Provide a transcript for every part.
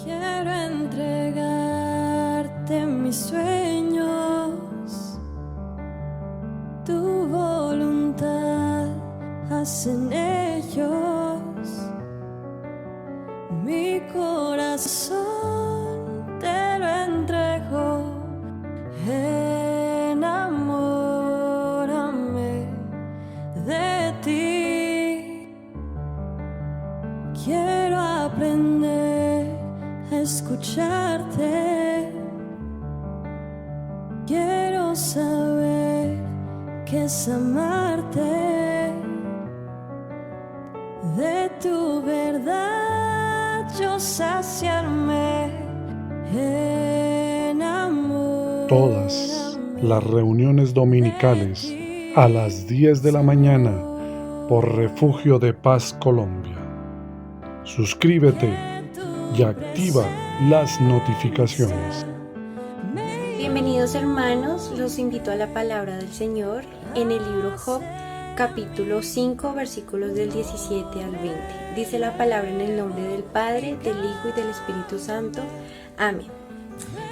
Quiero entregarte mis sueños, tu voluntad hacen ellos. Mi corazón te lo entrego, enamórame de ti. Quiero aprender a escucharte. Quiero saber qué es amarte. De tu verdad yo saciarme. Todas las reuniones dominicales a las 10 de la mañana por Refugio de Paz Colombia. Suscríbete y activa las notificaciones. Bienvenidos hermanos, los invito a la palabra del Señor en el libro Job, capítulo 5, versículos del 17 al 20. Dice la palabra en el nombre del Padre, del Hijo y del Espíritu Santo. Amén.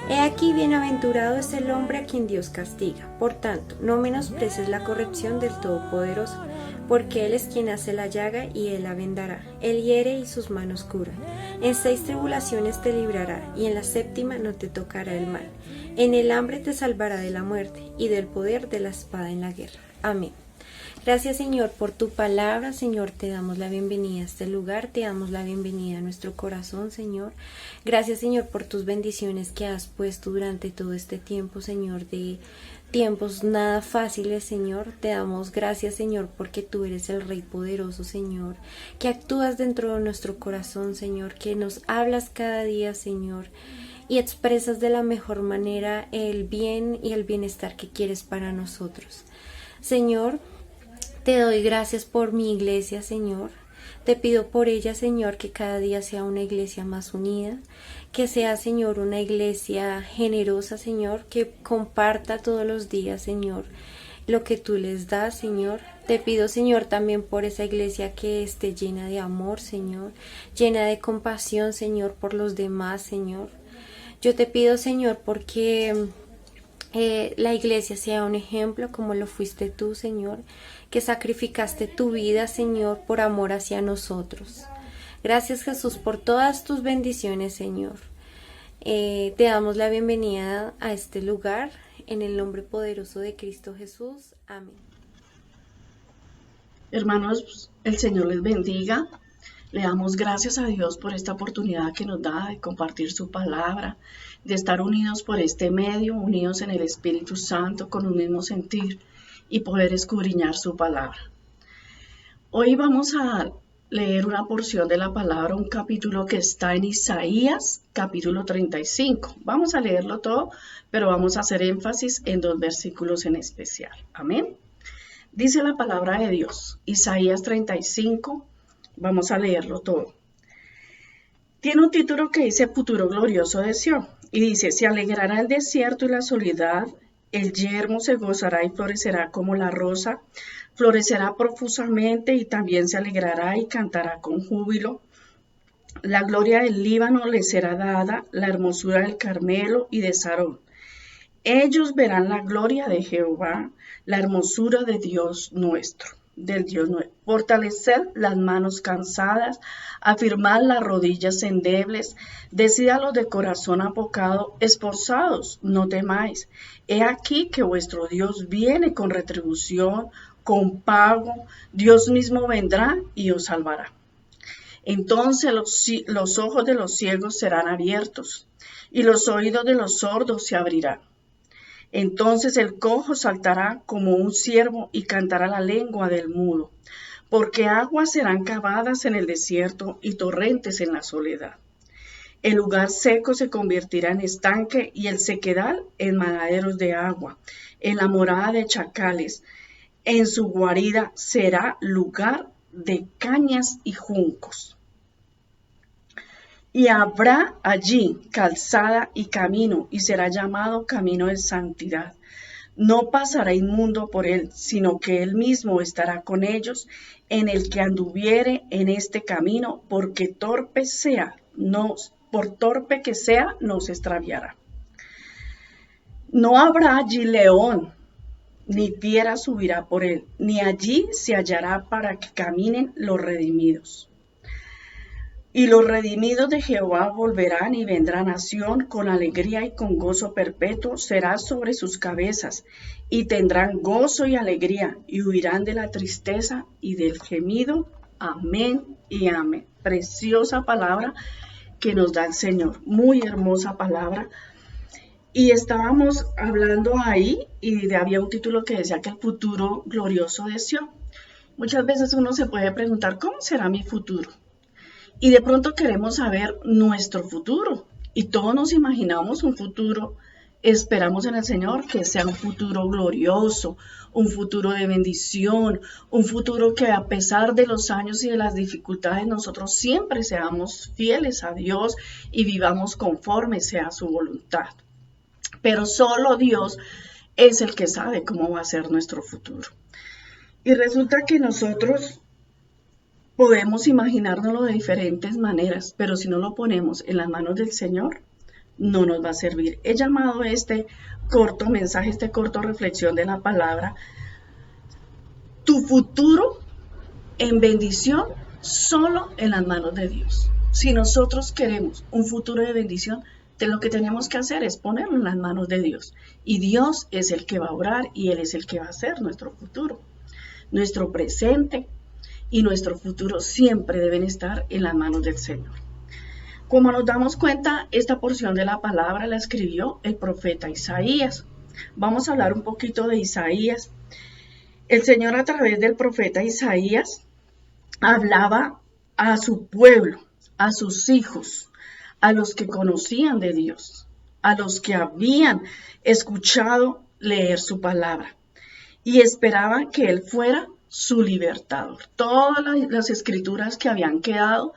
He aquí, bienaventurado es el hombre a quien Dios castiga. Por tanto, no menosprecies la corrección del Todopoderoso, porque Él es quien hace la llaga y Él la vendará. Él hiere y sus manos curan. En 6 tribulaciones te librará, y en la 7ª no te tocará el mal. En el hambre te salvará de la muerte, y del poder de la espada en la guerra. Amén. Gracias, Señor, por tu palabra. Señor, te damos la bienvenida a este lugar, te damos la bienvenida a nuestro corazón, Señor. Gracias, Señor, por tus bendiciones que has puesto durante todo este tiempo, Señor, de tiempos nada fáciles, Señor. Te damos gracias, Señor, porque tú eres el Rey poderoso, Señor, que actúas dentro de nuestro corazón, Señor, que nos hablas cada día, Señor, y expresas de la mejor manera el bien y el bienestar que quieres para nosotros. Señor, te doy gracias por mi iglesia, Señor. Te pido por ella, Señor, que cada día sea una iglesia más unida, que sea, Señor, una iglesia generosa, Señor, que comparta todos los días, Señor, lo que tú les das, Señor. Te pido, Señor, también por esa iglesia que esté llena de amor, Señor, llena de compasión, Señor, por los demás, Señor. Yo te pido, Señor, porque la iglesia sea un ejemplo como lo fuiste tú, Señor, que sacrificaste tu vida, Señor, por amor hacia nosotros. Gracias, Jesús, por todas tus bendiciones, Señor. Te damos la bienvenida a este lugar en el nombre poderoso de Cristo Jesús. Amén. Hermanos, el Señor les bendiga. Le damos gracias a Dios por esta oportunidad que nos da de compartir su palabra, de estar unidos por este medio, unidos en el Espíritu Santo, con un mismo sentir y poder escudriñar su palabra. Hoy vamos a leer una porción de la palabra, un capítulo que está en Isaías, capítulo 35. Vamos a leerlo todo, pero vamos a hacer énfasis en 2 versículos en especial. Amén. Dice la palabra de Dios, Isaías 35, vamos a leerlo todo. Tiene un título que dice Futuro Glorioso de Sión, y dice, se alegrará el desierto y la soledad, el yermo se gozará y florecerá como la rosa, florecerá profusamente y también se alegrará y cantará con júbilo. La gloria del Líbano le será dada, la hermosura del Carmelo y de Sarón. Ellos verán la gloria de Jehová, la hermosura de Dios nuestro, del Dios nuestro. Fortalecer las manos cansadas, afirmar las rodillas endebles, decid a los de corazón apocado, esforzados, no temáis. He aquí que vuestro Dios viene con retribución, con pago, Dios mismo vendrá y os salvará. Entonces los ojos de los ciegos serán abiertos y los oídos de los sordos se abrirán. Entonces el cojo saltará como un ciervo y cantará la lengua del mudo, porque aguas serán cavadas en el desierto y torrentes en la soledad. El lugar seco se convertirá en estanque y el sequedal en manaderos de agua, en la morada de chacales. En su guarida será lugar de cañas y juncos. Y habrá allí calzada y camino, y será llamado camino de santidad. No pasará inmundo por él, sino que él mismo estará con ellos, en el que anduviere en este camino, porque torpe sea, no por torpe que sea, no se extraviará. No habrá allí león, ni fiera subirá por él, ni allí se hallará para que caminen los redimidos. Y los redimidos de Jehová volverán y vendrá nación con alegría y con gozo perpetuo será sobre sus cabezas, y tendrán gozo y alegría, y huirán de la tristeza y del gemido. Amén y amén. Preciosa palabra que nos da el Señor, muy hermosa palabra. Y estábamos hablando ahí y había un título que decía que el futuro glorioso de Sion. Muchas veces uno se puede preguntar, ¿cómo será mi futuro? Y de pronto queremos saber nuestro futuro. Y todos nos imaginamos un futuro, esperamos en el Señor que sea un futuro glorioso, un futuro de bendición, un futuro que a pesar de los años y de las dificultades nosotros siempre seamos fieles a Dios y vivamos conforme sea su voluntad. Pero solo Dios es el que sabe cómo va a ser nuestro futuro. Y resulta que nosotros podemos imaginárnoslo de diferentes maneras, pero si no lo ponemos en las manos del Señor, no nos va a servir. He llamado este corto mensaje, este corto reflexión de la palabra, tu futuro en bendición solo en las manos de Dios. Si nosotros queremos un futuro de bendición, lo que tenemos que hacer es ponerlo en las manos de Dios. Y Dios es el que va a obrar y Él es el que va a hacer nuestro futuro. Nuestro presente y nuestro futuro siempre deben estar en las manos del Señor. Como nos damos cuenta, esta porción de la palabra la escribió el profeta Isaías. Vamos a hablar un poquito de Isaías. El Señor a través del profeta Isaías hablaba a su pueblo, a sus hijos, a los que conocían de Dios, a los que habían escuchado leer su palabra y esperaban que Él fuera su libertador. Todas las escrituras que habían quedado,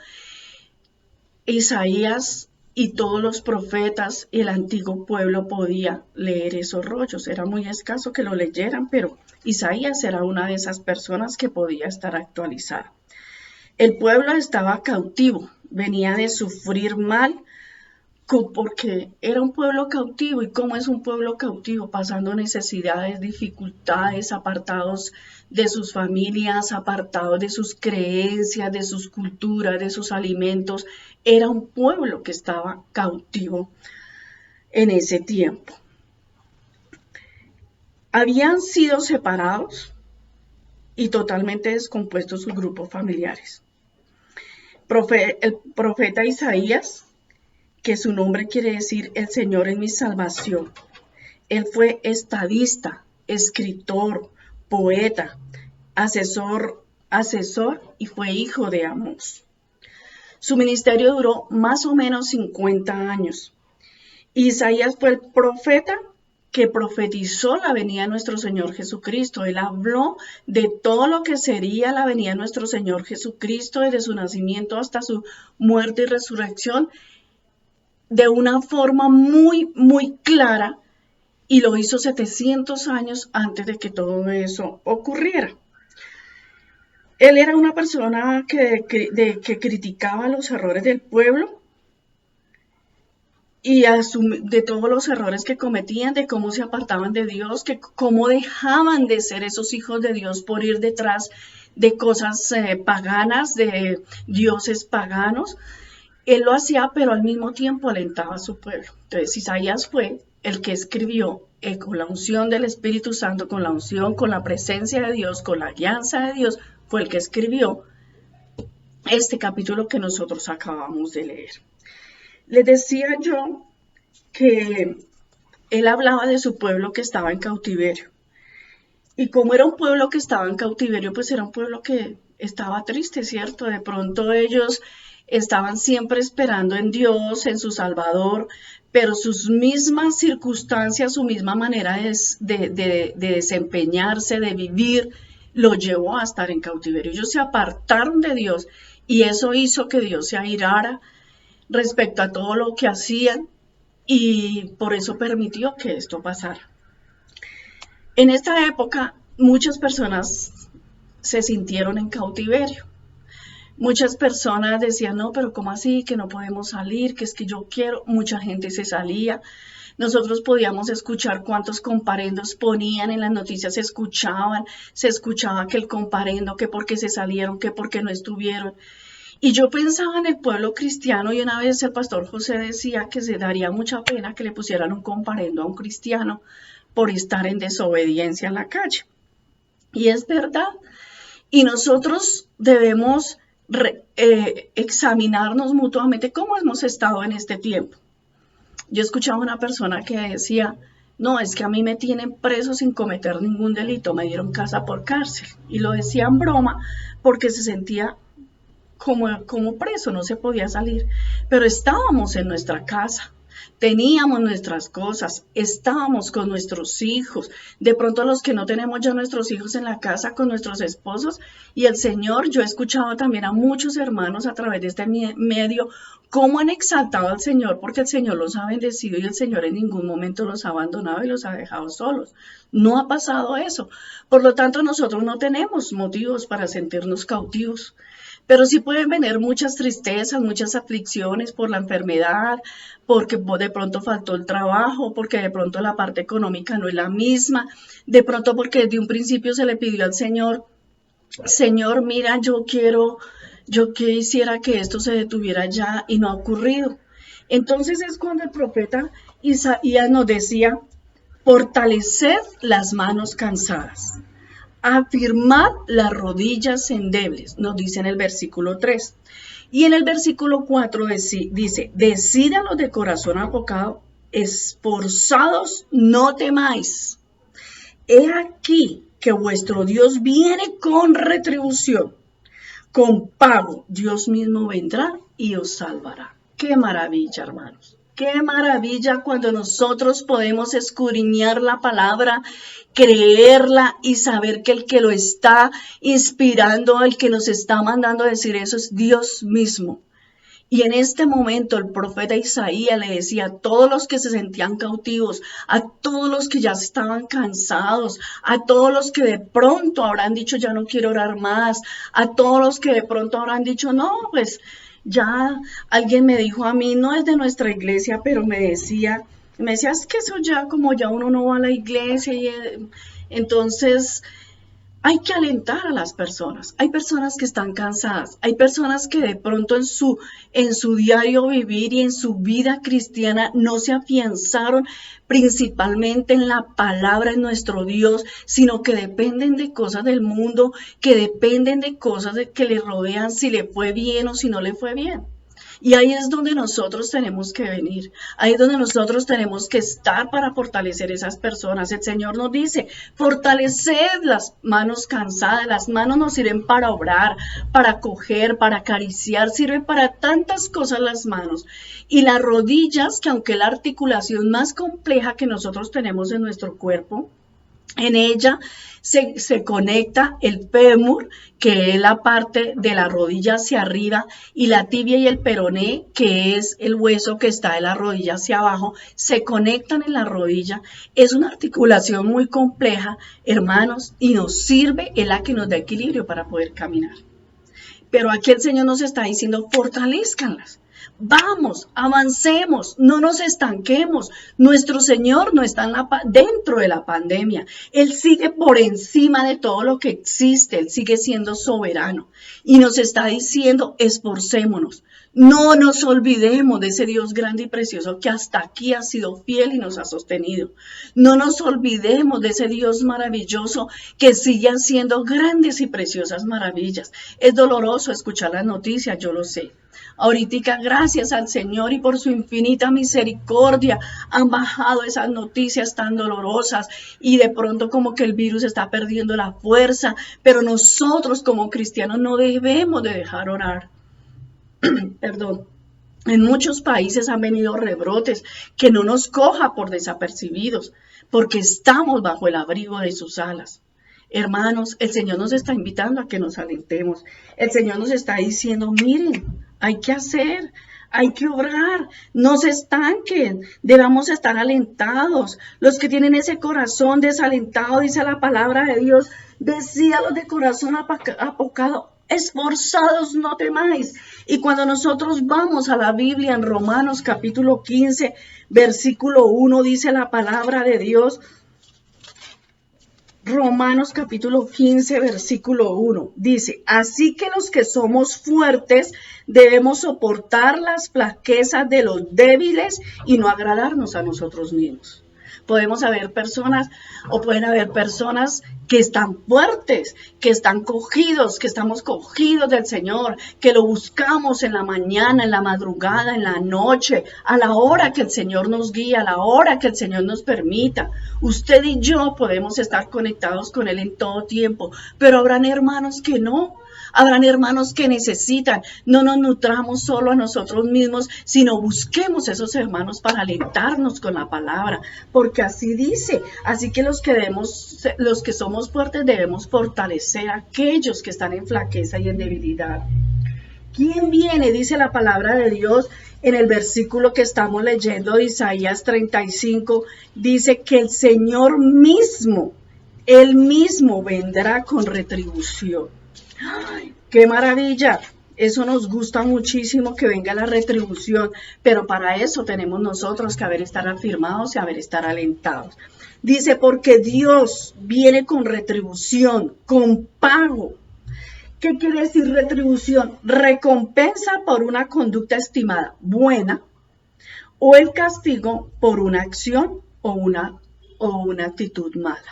Isaías y todos los profetas y el antiguo pueblo podía leer esos rollos. Era muy escaso que lo leyeran, pero Isaías era una de esas personas que podía estar actualizada. El pueblo estaba cautivo, venía de sufrir mal porque era un pueblo cautivo. ¿Y cómo es un pueblo cautivo? Pasando necesidades, dificultades, apartados de sus familias, apartados de sus creencias, de sus culturas, de sus alimentos. Era un pueblo que estaba cautivo en ese tiempo. Habían sido separados y totalmente descompuestos sus grupos familiares. El profeta Isaías, que su nombre quiere decir el Señor es mi salvación. Él fue estadista, escritor, poeta, asesor y fue hijo de Amós. Su ministerio duró más o menos 50 años. Isaías fue el profeta que profetizó la venida de nuestro Señor Jesucristo. Él habló de todo lo que sería la venida de nuestro Señor Jesucristo, desde su nacimiento hasta su muerte y resurrección, de una forma muy, muy clara, y lo hizo 700 años antes de que todo eso ocurriera. Él era una persona que criticaba los errores del pueblo y de todos los errores que cometían, de cómo se apartaban de Dios, cómo dejaban de ser esos hijos de Dios por ir detrás de cosas paganas, de dioses paganos. Él lo hacía, pero al mismo tiempo alentaba a su pueblo. Entonces Isaías fue el que escribió con la unción del Espíritu Santo, con la unción, con la presencia de Dios, con la guianza de Dios, fue el que escribió este capítulo que nosotros acabamos de leer. Les decía yo que él hablaba de su pueblo que estaba en cautiverio. Y como era un pueblo que estaba en cautiverio, pues era un pueblo que estaba triste, ¿cierto? De pronto ellos estaban siempre esperando en Dios, en su Salvador, pero sus mismas circunstancias, su misma manera de desempeñarse, de vivir, lo llevó a estar en cautiverio. Ellos se apartaron de Dios y eso hizo que Dios se airara respecto a todo lo que hacían y por eso permitió que esto pasara. En esta época muchas personas se sintieron en cautiverio, Muchas personas decían, no, pero ¿cómo así? Que no podemos salir, que es que yo quiero. Mucha gente se salía. Nosotros podíamos escuchar cuántos comparendos ponían en las noticias, se escuchaba que el comparendo, que porque se salieron, que porque no estuvieron. Y yo pensaba en el pueblo cristiano y una vez el pastor José decía que se daría mucha pena que le pusieran un comparendo a un cristiano por estar en desobediencia en la calle. Y es verdad. Y nosotros debemos examinarnos mutuamente cómo hemos estado en este tiempo. Yo escuchaba a una persona que decía, no, es que a mí me tienen preso sin cometer ningún delito, me dieron casa por cárcel. Y lo decía en broma porque se sentía como preso, no se podía salir. Pero estábamos en nuestra casa, teníamos nuestras cosas, estábamos con nuestros hijos, de pronto los que no tenemos ya nuestros hijos en la casa con nuestros esposos. Y el Señor, yo he escuchado también a muchos hermanos a través de este medio, cómo han exaltado al Señor, porque el Señor los ha bendecido y el Señor en ningún momento los ha abandonado y los ha dejado solos. No ha pasado eso. Por lo tanto, nosotros no tenemos motivos para sentirnos cautivos. Pero sí pueden venir muchas tristezas, muchas aflicciones por la enfermedad, porque de pronto faltó el trabajo, porque de pronto la parte económica no es la misma, de pronto porque desde un principio se le pidió al Señor, Señor, mira, yo quisiera que esto se detuviera ya y no ha ocurrido. Entonces es cuando el profeta Isaías nos decía, fortaleced las manos cansadas. Afirmad las rodillas endebles, nos dice en el versículo 3. Y en el versículo 4 dice, decidan los de corazón apocado, esforzados no temáis. He aquí que vuestro Dios viene con retribución, con pago, Dios mismo vendrá y os salvará. ¡Qué maravilla, hermanos! Qué maravilla cuando nosotros podemos escudriñar la palabra, creerla y saber que el que lo está inspirando, el que nos está mandando a decir eso es Dios mismo. Y en este momento el profeta Isaías le decía a todos los que se sentían cautivos, a todos los que ya estaban cansados, a todos los que de pronto habrán dicho ya no quiero orar más, a todos los que de pronto habrán dicho no, pues ya alguien me dijo a mí, no es de nuestra iglesia, pero me decía, es que eso ya como ya uno no va a la iglesia y entonces hay que alentar a las personas. Hay personas que están cansadas, hay personas que de pronto en su diario vivir y en su vida cristiana no se afianzaron principalmente en la palabra de nuestro Dios, sino que dependen de cosas del mundo, que dependen de cosas que le rodean, si le fue bien o si no le fue bien. Y ahí es donde nosotros tenemos que venir, ahí es donde nosotros tenemos que estar para fortalecer esas personas. El Señor nos dice, fortaleced las manos cansadas, las manos nos sirven para obrar, para coger, para acariciar, sirven para tantas cosas las manos. Y las rodillas, que aunque es la articulación más compleja que nosotros tenemos en nuestro cuerpo, en ella se conecta el fémur, que es la parte de la rodilla hacia arriba, y la tibia y el peroné, que es el hueso que está de la rodilla hacia abajo, se conectan en la rodilla. Es una articulación muy compleja, hermanos, y nos sirve, es la que nos da equilibrio para poder caminar. Pero aquí el Señor nos está diciendo, fortalezcanlas. Vamos, avancemos, no nos estanquemos. Nuestro Señor no está dentro de la pandemia. Él sigue por encima de todo lo que existe. Él sigue siendo soberano. Y nos está diciendo, esforcémonos. No nos olvidemos de ese Dios grande y precioso que hasta aquí ha sido fiel y nos ha sostenido. No nos olvidemos de ese Dios maravilloso que sigue haciendo grandes y preciosas maravillas. Es doloroso escuchar las noticias, yo lo sé. Ahorita, gracias al Señor y por su infinita misericordia, han bajado esas noticias tan dolorosas y de pronto como que el virus está perdiendo la fuerza, pero nosotros como cristianos no debemos de dejar orar. Perdón. En muchos países han venido rebrotes que no nos coja por desapercibidos, porque estamos bajo el abrigo de sus alas. Hermanos, el Señor nos está invitando a que nos alentemos. El Señor nos está diciendo, miren, hay que hacer, hay que obrar, no se estanquen, debamos estar alentados. Los que tienen ese corazón desalentado, dice la palabra de Dios, decía los de corazón apocado, Esforzados, no temáis. Y cuando nosotros vamos a la Biblia en Romanos capítulo 15, versículo 1, dice la palabra de Dios. Romanos capítulo 15, versículo 1, dice, así que los que somos fuertes debemos soportar las flaquezas de los débiles y no agradarnos a nosotros mismos. Podemos haber personas o pueden haber personas que están fuertes, que están cogidos, que estamos cogidos del Señor, que lo buscamos en la mañana, en la madrugada, en la noche, a la hora que el Señor nos guía, a la hora que el Señor nos permita. Usted y yo podemos estar conectados con Él en todo tiempo, pero habrán hermanos que no. Habrán hermanos que necesitan, no nos nutramos solo a nosotros mismos, sino busquemos esos hermanos para alentarnos con la palabra, porque así dice, así que los que somos fuertes debemos fortalecer a aquellos que están en flaqueza y en debilidad. ¿Quién viene? Dice la palabra de Dios en el versículo que estamos leyendo de Isaías 35, dice que el Señor mismo, Él mismo vendrá con retribución. ¡Ay, qué maravilla! Eso nos gusta muchísimo, que venga la retribución, pero para eso tenemos nosotros que estar afirmados y estar alentados. Dice, porque Dios viene con retribución, con pago. ¿Qué quiere decir retribución? Recompensa por una conducta estimada buena o el castigo por una acción o una actitud mala.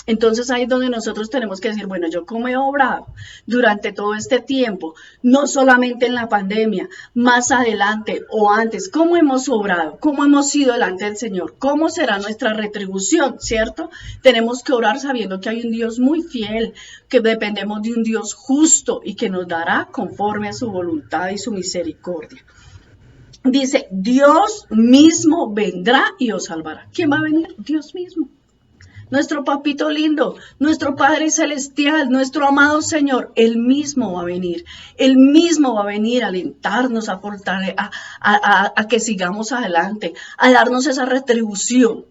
Entonces ahí es donde nosotros tenemos que decir, bueno, yo como he obrado durante todo este tiempo, no solamente en la pandemia, más adelante o antes, ¿cómo hemos obrado? ¿Cómo hemos sido delante del Señor? ¿Cómo será nuestra retribución? ¿Cierto? Tenemos que orar sabiendo que hay un Dios muy fiel, que dependemos de un Dios justo y que nos dará conforme a su voluntad y su misericordia. Dice, Dios mismo vendrá y os salvará. ¿Quién va a venir? Dios mismo. Nuestro papito lindo, nuestro Padre Celestial, nuestro amado Señor, Él mismo va a venir. Él mismo va a venir a alentarnos, a que sigamos adelante, a darnos esa retribución.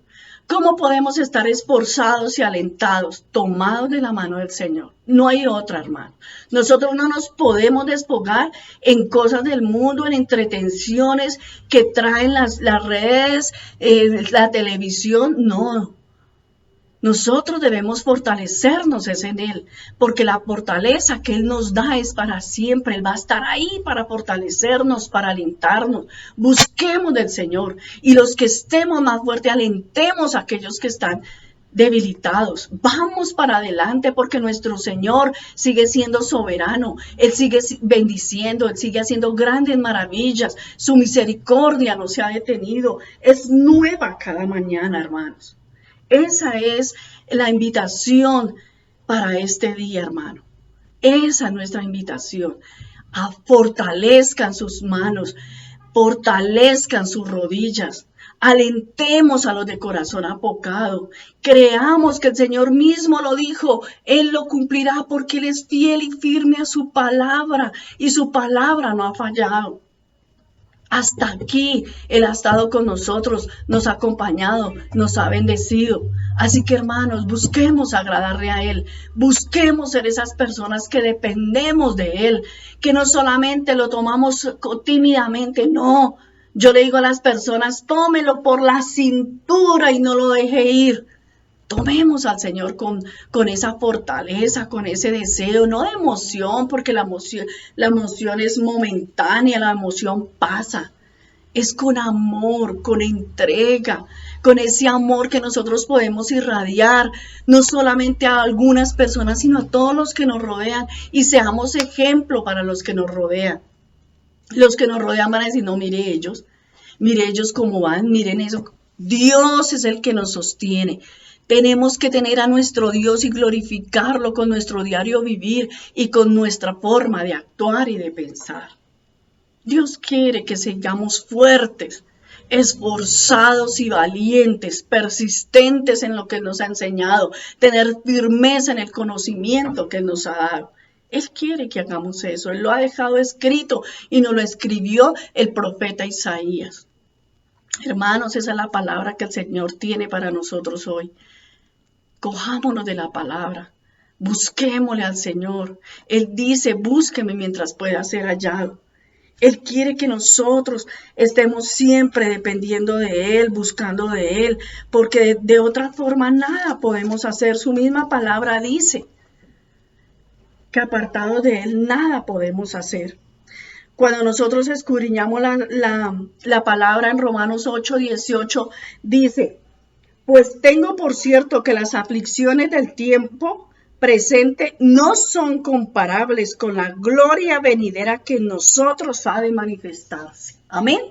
¿Cómo podemos estar esforzados y alentados, tomados de la mano del Señor? No hay otra, hermano. Nosotros no nos podemos despojar en cosas del mundo, en entretenciones que traen las redes, la televisión, no. Nosotros debemos fortalecernos en Él, porque la fortaleza que Él nos da es para siempre. Él va a estar ahí para fortalecernos, para alentarnos. Busquemos del Señor y los que estemos más fuertes, alentemos a aquellos que están debilitados. Vamos para adelante porque nuestro Señor sigue siendo soberano. Él sigue bendiciendo, Él sigue haciendo grandes maravillas. Su misericordia no se ha detenido. Es nueva cada mañana, hermanos. Esa es la invitación para este día, hermano. Esa es nuestra invitación. Fortalezcan sus manos, fortalezcan sus rodillas. Alentemos a los de corazón apocado. Creamos que el Señor mismo lo dijo. Él lo cumplirá porque Él es fiel y firme a su palabra. Y su palabra no ha fallado. Hasta aquí Él ha estado con nosotros, nos ha acompañado, nos ha bendecido. Así que, hermanos, busquemos agradarle a Él. Busquemos ser esas personas que dependemos de Él, que no solamente lo tomamos tímidamente, no. Yo le digo a las personas, tómelo por la cintura y no lo deje ir. Tomemos al Señor con esa fortaleza, con ese deseo, no de emoción, porque la emoción es momentánea, la emoción pasa. Es con amor, con entrega, con ese amor que nosotros podemos irradiar, no solamente a algunas personas, sino a todos los que nos rodean, y seamos ejemplo para los que nos rodean. Los que nos rodean van a decir, no, mire ellos cómo van, miren eso. Dios es el que nos sostiene. Tenemos que tener a nuestro Dios y glorificarlo con nuestro diario vivir y con nuestra forma de actuar y de pensar. Dios quiere que sigamos fuertes, esforzados y valientes, persistentes en lo que nos ha enseñado, tener firmeza en el conocimiento que nos ha dado. Él quiere que hagamos eso, Él lo ha dejado escrito y nos lo escribió el profeta Isaías. Hermanos, esa es la palabra que el Señor tiene para nosotros hoy. Cojámonos de la palabra, Busquémosle al Señor. Él dice, búsqueme mientras pueda ser hallado. Él quiere que nosotros estemos siempre dependiendo de Él, buscando de Él, porque de otra forma nada podemos hacer. Su misma palabra dice que apartados de Él nada podemos hacer. Cuando nosotros escudriñamos la palabra en Romanos 8:18, dice, pues tengo por cierto que las aflicciones del tiempo presente no son comparables con la gloria venidera que en nosotros ha de manifestarse. Amén.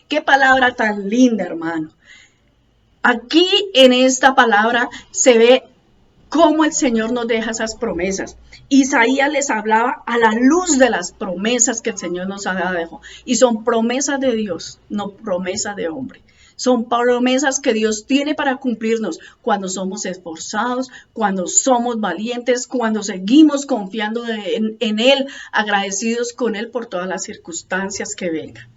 Qué palabra tan linda, hermano. Aquí en esta palabra se ve cómo el Señor nos deja esas promesas. Isaías les hablaba a la luz de las promesas que el Señor nos ha dado. Y son promesas de Dios, no promesas de hombre. Son promesas que Dios tiene para cumplirnos cuando somos esforzados, cuando somos valientes, cuando seguimos confiando en Él, agradecidos con Él por todas las circunstancias que vengan.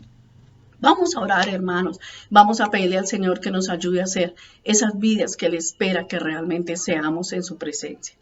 Vamos a orar, hermanos. Vamos a pedirle al Señor que nos ayude a hacer esas vidas que Él espera que realmente seamos en su presencia.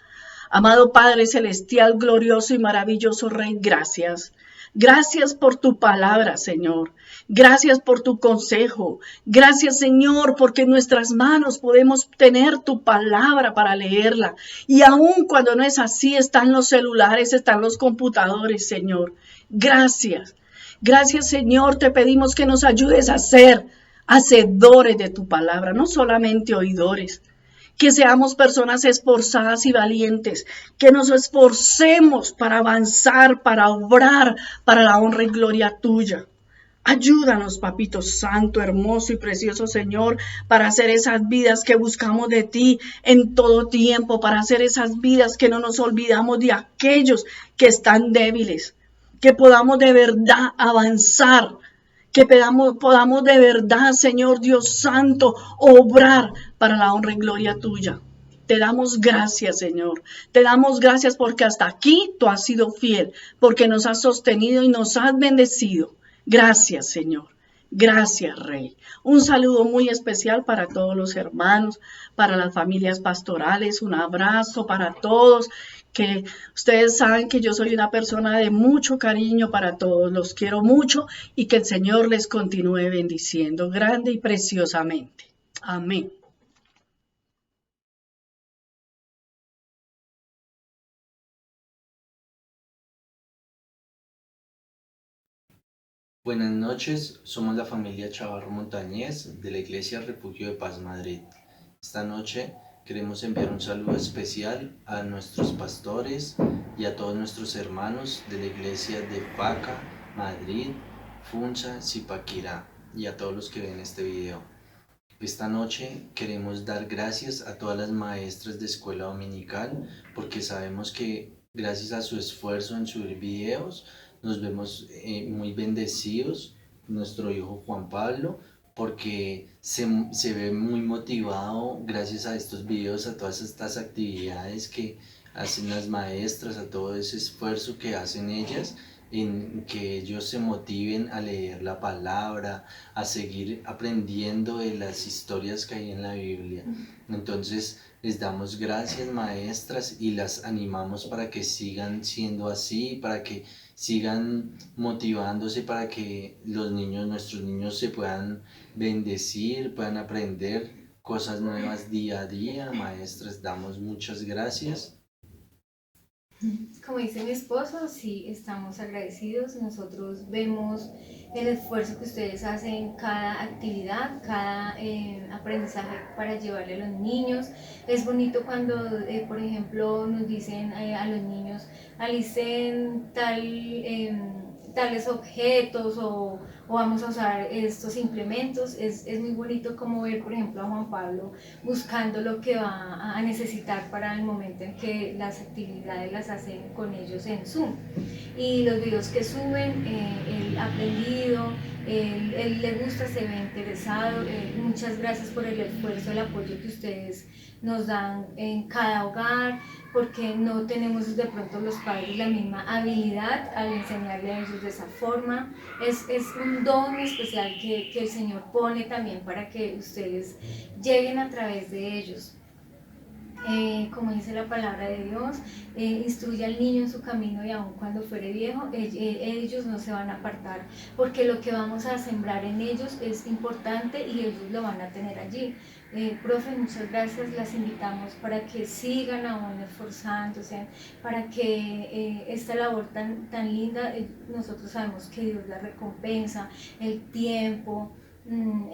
Amado Padre Celestial, glorioso y maravilloso Rey, gracias. Gracias por tu palabra, Señor. Gracias por tu consejo. Gracias, Señor, porque en nuestras manos podemos tener tu palabra para leerla. Y aun cuando no es así, están los celulares, están los computadores, Señor. Gracias. Gracias, Señor. Te pedimos que nos ayudes a ser hacedores de tu palabra, no solamente oidores. Que seamos personas esforzadas y valientes, que nos esforcemos para avanzar, para obrar, para la honra y gloria tuya. Ayúdanos, Papito Santo, hermoso y precioso Señor, para hacer esas vidas que buscamos de ti en todo tiempo, para hacer esas vidas que no nos olvidamos de aquellos que están débiles, que podamos de verdad avanzar, que podamos de verdad, Señor Dios Santo, obrar para la honra y gloria tuya. Te damos gracias, Señor. Te damos gracias porque hasta aquí tú has sido fiel, porque nos has sostenido y nos has bendecido. Gracias, Señor. Gracias, Rey. Un saludo muy especial para todos los hermanos, para las familias pastorales. Un abrazo para todos. Que ustedes saben que yo soy una persona de mucho cariño para todos, los quiero mucho y que el Señor les continúe bendiciendo grande y preciosamente. Amén. Buenas noches, somos la familia Chavarro Montañez de la Iglesia Refugio de Paz Madrid. Esta noche queremos enviar un saludo especial a nuestros pastores y a todos nuestros hermanos de la iglesia de Paca, Madrid, Funza, Zipaquirá y a todos los que ven este video. Esta noche queremos dar gracias a todas las maestras de escuela dominical porque sabemos que gracias a su esfuerzo en subir videos nos vemos muy bendecidos. Nuestro hijo Juan Pablo porque se ve muy motivado gracias a estos videos, a todas estas actividades que hacen las maestras, a todo ese esfuerzo que hacen ellas, en que ellos se motiven a leer la palabra, a seguir aprendiendo de las historias que hay en la Biblia. Entonces les damos gracias, maestras, y las animamos para que sigan siendo así, para que sigan motivándose, para que los niños, nuestros niños se puedan bendecir, puedan aprender cosas nuevas día a día. Maestras, damos muchas gracias. Como dice mi esposo, sí, estamos agradecidos. Nosotros vemos el esfuerzo que ustedes hacen en cada actividad, cada aprendizaje para llevarle a los niños. Es bonito cuando, por ejemplo, nos dicen a los niños, alisten tales objetos o vamos a usar estos implementos. Es muy bonito como ver, por ejemplo, a Juan Pablo buscando lo que va a necesitar para el momento en que las actividades las hacen con ellos en Zoom. Y los videos que suben, él ha aprendido, él le gusta, se ve interesado. Muchas gracias por el esfuerzo, el apoyo que ustedes nos dan en cada hogar, porque no tenemos de pronto los padres la misma habilidad al enseñarle a ellos de esa forma. Es un don especial que el Señor pone también para que ustedes lleguen a través de ellos. como dice la palabra de Dios, instruye al niño en su camino y aun cuando fuere viejo, ellos no se van a apartar, porque lo que vamos a sembrar en ellos es importante y ellos lo van a tener allí. Profe, muchas gracias, las invitamos para que sigan aún esforzándose, para que esta labor tan linda, nosotros sabemos que Dios la recompensa, el tiempo,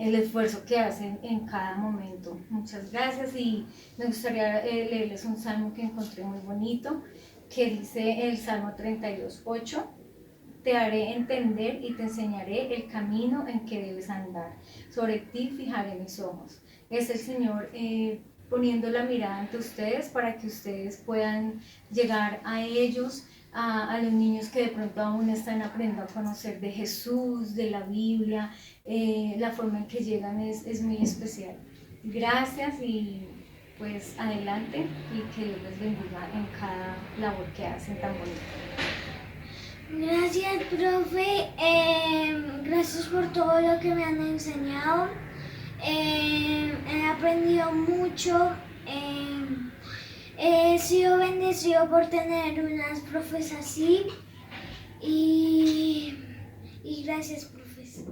el esfuerzo que hacen en cada momento. Muchas gracias y me gustaría leerles un salmo que encontré muy bonito, que dice el Salmo 32:8. Te haré entender y te enseñaré el camino en que debes andar. Sobre ti fijaré mis ojos. Es el Señor poniendo la mirada ante ustedes para que ustedes puedan llegar a ellos, a los niños que de pronto aún están aprendiendo a conocer de Jesús, de la Biblia. La forma en que llegan es muy especial. Gracias y pues adelante y que Dios les bendiga en cada labor que hacen tan bonita. Gracias, profe. Gracias por todo lo que me han enseñado. He aprendido mucho. He sido bendecido por tener unas profes así. Y gracias, profes.